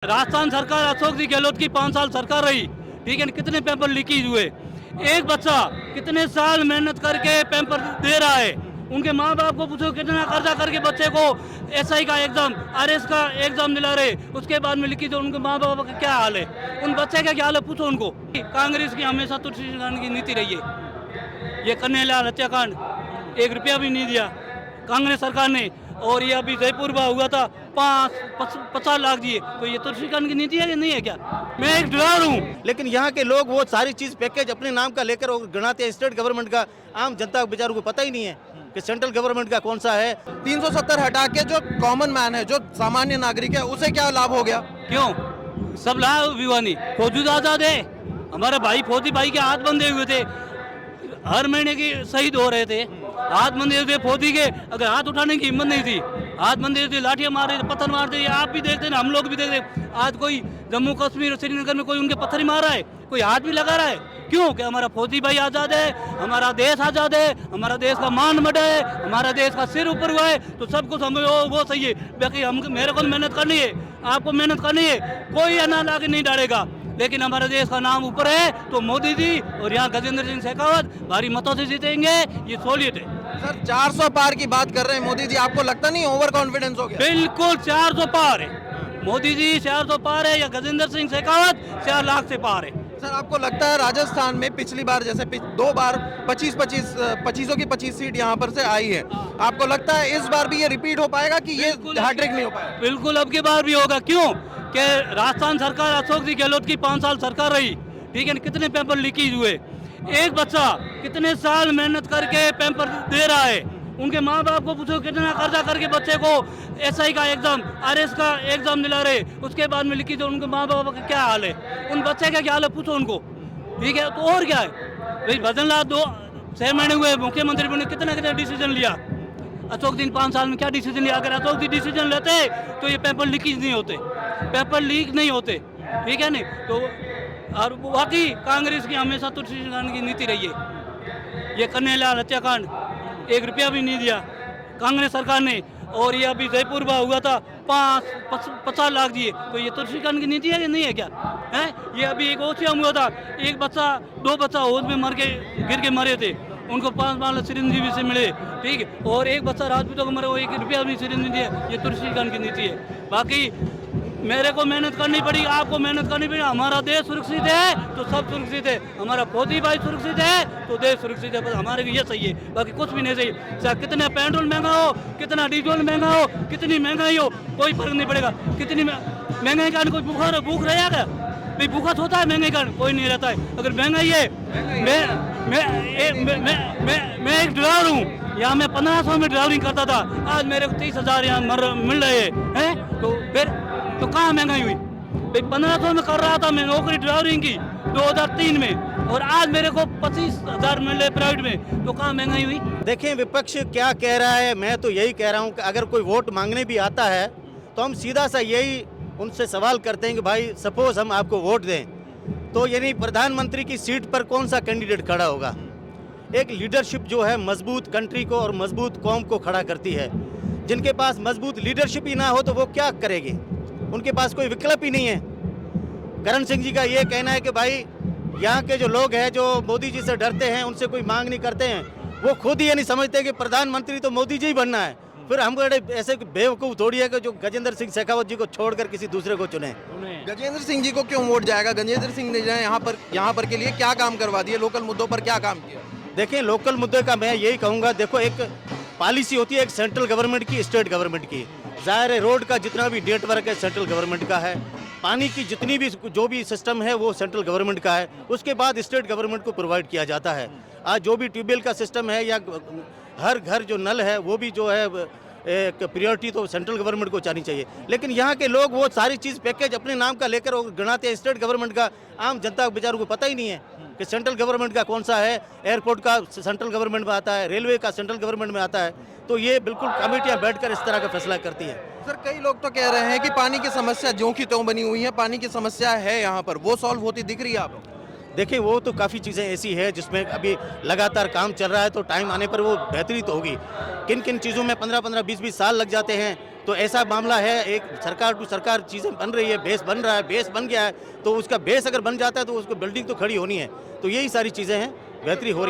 राजस्थान सरकार अशोक जी गहलोत की 5 साल सरकार रही, ठीक है। कितने पेपर लीकेज हुए, एक बच्चा कितने साल मेहनत करके पेपर दे रहा है। उनके माँ बाप को पूछो कितना कर्जा करके बच्चे को एसआई का एग्जाम, आरएस का एग्जाम दिला रहे, उसके बाद में लीकेज। उनके माँ बाप का क्या हाल है, उन बच्चे का क्या हाल है, पूछो उनको। कांग्रेस की हमेशा तुलसीकांड की नीति रही है। ये कन्हैयालाल हत्याकांड 1 रुपया भी नहीं दिया कांग्रेस सरकार ने, और ये अभी जयपुर में हुआ था 50 लाख दिए। तो ये तुलसीकांड की नीति है कि नहीं है क्या? मैं एक ड्राइवर हूँ। लेकिन यहाँ के लोग वो सारी चीज पैकेज अपने नाम का लेकर गणाते हैं स्टेट गवर्नमेंट का। आम जनता बेचारों को पता ही नहीं है कि सेंट्रल गवर्नमेंट का कौन सा है। 370 हटा के जो कॉमन मैन है, जो सामान्य नागरिक है, उसे क्या लाभ हो गया? क्यों सब लाभ विवानी? फौजी आजाद है, हमारे भाई फौजी भाई के हाथ बंधे हुए थे, हर महीने की शहीद हो रहे थे। हाथ बंधे हुए थे फौजी के, अगर हाथ उठाने की हिम्मत नहीं थी, हाथ बंधे हुए थे, लाठियां मार रहे थे, पत्थर मार रहे थे। आप भी देखते हैं, हम लोग भी देखते हैं। आज कोई जम्मू कश्मीर श्रीनगर में कोई उनके पत्थर ही मार रहा है, कोई हाथ भी लगा रहा है। क्यों? कि हमारा फौजी भाई आज़ाद है, हमारा देश आज़ाद है, हमारा देश का मान बढ़ा है, हमारा देश का सिर ऊपर हुआ है, तो सब कुछ हमें वो सही है। बाकी हम मेरे को मेहनत करनी है, आपको मेहनत करनी है, कोई अनाज आगे नहीं डालेगा। लेकिन हमारे देश का नाम ऊपर है तो मोदी जी और यहाँ गजेंद्र सिंह शेखावत भारी मतों से जीतेंगे, ये सोलियत है। सर 400 पार की बात कर रहे हैं मोदी जी, आपको लगता नहीं ओवर कॉन्फिडेंस हो गया? बिल्कुल 400 पार है मोदी जी, 400 पार है, या गजेंद्र सिंह शेखावत 4 लाख से पार है। सर आपको लगता है राजस्थान में पिछली बार जैसे 2 बार 25 की 25 सीट यहाँ पर से आई है, आपको लगता है इस बार भी ये रिपीट हो पाएगा कि ये हैट्रिक नहीं हो पाएगा? बिल्कुल अब की बार भी होगा। क्यों? कि राजस्थान सरकार अशोक जी गहलोत की 5 साल सरकार रही, ठीक है। कितने पेपर लीकेज हुए, एक बच्चा कितने साल मेहनत करके पेपर दे रहा है। उनके माँ बाप को पूछो कितना कर्जा करके बच्चे को एसआई का एग्जाम, आरएस का एग्जाम दिला रहे, उसके बाद में लिखी। तो उनके माँ बाप का क्या हाल है, उन बच्चे का क्या हाल है, पूछो उनको, ठीक है। तो और क्या है भाई, भजन लाल 6 महीने हुए मुख्यमंत्री बने, कितना डिसीजन लिया अशोक जी 5 साल में? क्या डिसीजन लिया? अगर अशोक जी डिसीजन लेते तो ये पेपर लीकेज नहीं होते, पेपर लीक नहीं होते, ठीक है नहीं। तो और बाकी कांग्रेस की हमेशा तुलसीकांड की नीति रही है। ये कन्हैयालाल हत्याकांड 1 रुपया भी नहीं दिया कांग्रेस सरकार ने, और ये अभी जयपुर में हुआ था 50 लाख दिए। तो ये तुलसीकांड की नीति है कि नहीं है क्या? है ये अभी एक ओसिया हुआ था, एक बच्चा 2 बच्चा हौज में मर के गिर के मरे थे, उनको 5 माल चिरंजीवी से मिले, ठीक है। और एक बच्चा राजपूतों को मरे, वो 1 रुपया भी चिरंजीवी नहीं दिया। ये तुलसीकांड की नीति है। बाकी मेरे को मेहनत करनी पड़ी, आपको मेहनत करनी पड़ी। हमारा देश सुरक्षित है तो सब सुरक्षित है, हमारा फौजी भाई सुरक्षित है तो देश सुरक्षित है। बस हमारे लिए ये सही है, बाकी कुछ भी नहीं सही। चाहे कितना पेट्रोल महंगा हो, कितना डीजल महंगा हो, कितनी महंगाई हो, कोई फर्क नहीं पड़ेगा। कितनी महंगाई का कोई भूख रहेगा? भाई भूखा होता है महंगाई का? कोई नहीं रहता है। अगर महंगाई है, मैं एक ड्राइवर हूँ, यहाँ मैं 1500 में ड्राइविंग करता था, आज मेरे को 30,000 यहाँ मिल रहे हैं। तो फिर तो कहाँ महंगाई हुई भाई? 1500 में कर रहा था मैं नौकरी ड्राइवरिंग की 2003 में, और आज मेरे को 25,000 मिल रहे प्राइवेट में, तो कहाँ महंगाई हुई? देखें विपक्ष क्या कह रहा है, मैं तो यही कह रहा हूँ कि अगर कोई वोट मांगने भी आता है तो हम सीधा सा यही उनसे सवाल करते हैं कि भाई सपोज हम आपको वोट दें, तो यानी प्रधानमंत्री की सीट पर कौन सा कैंडिडेट खड़ा होगा? एक लीडरशिप जो है मजबूत कंट्री को और मजबूत कौम को खड़ा करती है। जिनके पास मजबूत लीडरशिप ही ना हो तो वो क्या करेगी? उनके पास कोई विकल्प ही नहीं है। करण सिंह जी का ये कहना है कि भाई यहाँ के जो लोग हैं जो मोदी जी से डरते हैं, उनसे कोई मांग नहीं करते हैं, वो खुद ही ये नहीं समझते कि प्रधानमंत्री तो मोदी जी ही बनना है। फिर हम ऐसे बेवकूफ़ थोड़ी है कि जो गजेंद्र सिंह शेखावत जी को छोड़कर किसी दूसरे को चुने। गजेंद्र सिंह जी को क्यों वोट जाएगा? गजेंद्र सिंह ने यहाँ पर के लिए क्या काम करवा दिए, लोकल मुद्दों पर क्या काम किया? देखिए लोकल मुद्दे का मैं यही कहूँगा, देखो एक पॉलिसी होती है एक सेंट्रल गवर्नमेंट की, स्टेट गवर्नमेंट की। ज़ाहिर है रोड का जितना भी नेटवर्क है सेंट्रल गवर्नमेंट का है, पानी की जितनी भी जो भी सिस्टम है वो सेंट्रल गवर्नमेंट का है, उसके बाद स्टेट गवर्नमेंट को प्रोवाइड किया जाता है। आज जो भी ट्यूबवेल का सिस्टम है या हर घर जो नल है वो भी जो है एक प्रायोरिटी तो सेंट्रल गवर्नमेंट को चाहनी चाहिए। लेकिन यहाँ के लोग वो सारी चीज़ पैकेज अपने नाम का लेकर गणाते हैं स्टेट गवर्नमेंट का। आम जनता बेचारों को पता ही नहीं है कि सेंट्रल गवर्नमेंट का कौन सा है। एयरपोर्ट का सेंट्रल गवर्नमेंट में आता है, रेलवे का सेंट्रल गवर्नमेंट में आता है, तो ये बिल्कुल कमेटियाँ बैठकर इस तरह का फैसला करती है। सर कई लोग तो कह रहे हैं कि पानी की समस्या ज्यों की त्यों बनी हुई है, पानी की समस्या है यहाँ पर, वो सॉल्व होती दिख रही है आपको? देखिए वो तो काफ़ी चीज़ें ऐसी है जिसमें अभी लगातार काम चल रहा है, तो टाइम आने पर वो बेहतरी तो होगी। किन किन चीज़ों में 15-15, 20-20 साल लग जाते हैं, तो ऐसा मामला है। एक सरकार टू सरकार चीज़ें बन रही है, बेस बन रहा है, बेस बन गया है, तो उसका बेस अगर बन जाता है तो उसको बिल्डिंग तो खड़ी होनी है। तो यही सारी चीज़ें हैं, बेहतरी हो रही है।